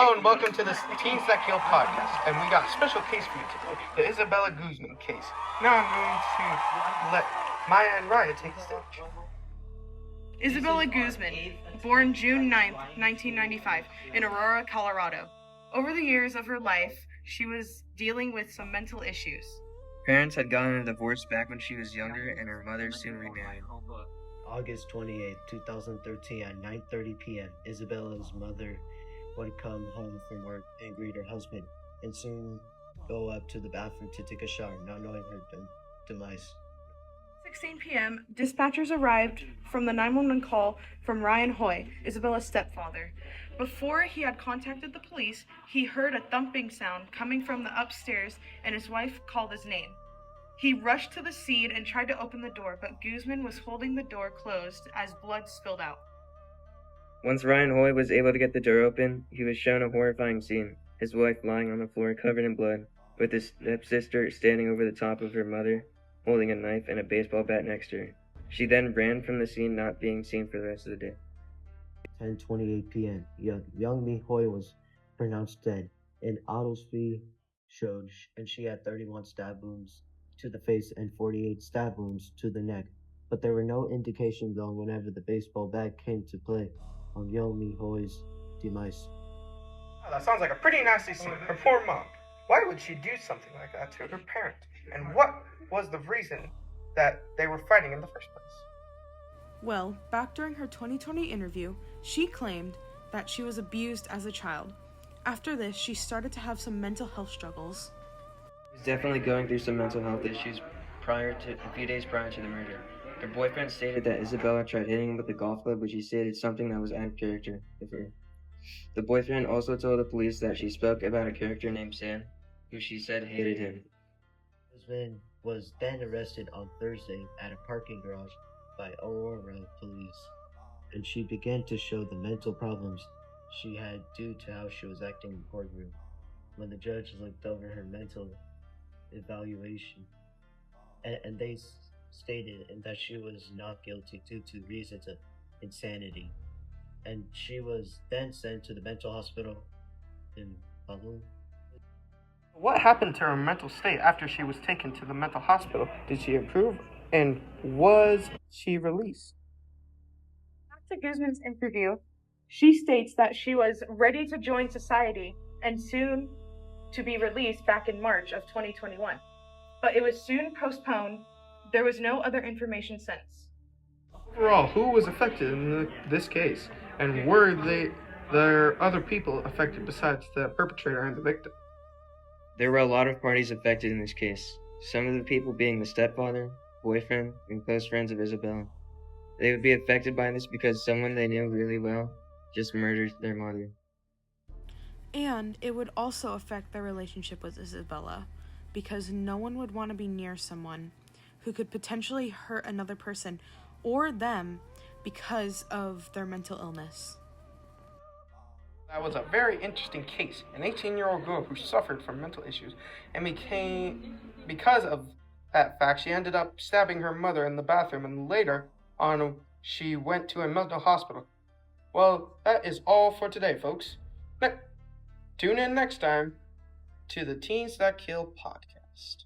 Hello and welcome to the Teens That Kill podcast, and we got a special case for you today, the Isabella Guzman case. Now I'm going to let Maya and Raya take the stage. Isabella Guzman, born June 9th, 1995, in Aurora, Colorado. Over the years of her life, she was dealing with some mental issues. Parents had gotten a divorce back when she was younger, and her mother soon remarried. August 28, 2013 at 9:30 p.m., Isabella's mother would come home from work and greet her husband, and soon go up to the bathroom to take a shower, not knowing her demise. 16 p.m., dispatchers arrived from the 911 call from Ryan Hoy, Isabella's stepfather. Before he had contacted the police, he heard a thumping sound coming from the upstairs, and his wife called his name. He rushed to the scene and tried to open the door, but Guzman was holding the door closed as blood spilled out. Once Ryan Hoy was able to get the door open, he was shown a horrifying scene. His wife lying on the floor covered in blood, with his stepsister standing over the top of her mother, holding a knife and a baseball bat next to her. She then ran from the scene, not being seen for the rest of the day. 10:28 p.m., young Mi Hoy was pronounced dead. An autopsy showed, and she had 31 stab wounds to the face and 48 stab wounds to the neck, but there were no indications on whenever the baseball bat came to play on young Mi Hoy's demise. Oh, that sounds like a pretty nasty scene. Her poor mom. Why would she do something like that to her parent? And what was the reason that they were fighting in the first place? Well, back during her 2020 interview, she claimed that she was abused as a child. After this, she started to have some mental health struggles. She was definitely going through some mental health issues a few days prior to the murder. Her boyfriend stated that Isabella tried hitting him with a golf club, which he stated something that was out of character of her. The boyfriend also told the police that she spoke about a character named Sam, who she said hated him. Guzman was then arrested on Thursday at a parking garage by Aurora police, and she began to show the mental problems she had due to how she was acting in the courtroom. When the judge looked over her mental evaluation, and they stated that she was not guilty due to reasons of insanity, and she was then sent to the mental hospital in Pablo. What happened to her mental state after she was taken to the mental hospital? Did she improve? And was she released? After Guzman's interview, she states that she was ready to join society and soon to be released back in March of 2021. But it was soon postponed. There was no other information since. Overall, who was affected in this case? And were there other people affected besides the perpetrator and the victim? There were a lot of parties affected in this case, some of the people being the stepfather, boyfriend, and close friends of Isabella. They would be affected by this because someone they knew really well just murdered their mother. And it would also affect their relationship with Isabella, because no one would want to be near someone who could potentially hurt another person or them because of their mental illness. That was a very interesting case. An 18-year-old girl who suffered from mental issues and because of that fact, she ended up stabbing her mother in the bathroom, and later on she went to a mental hospital. Well, that is all for today, folks. Tune in next time to the Teens That Kill podcast.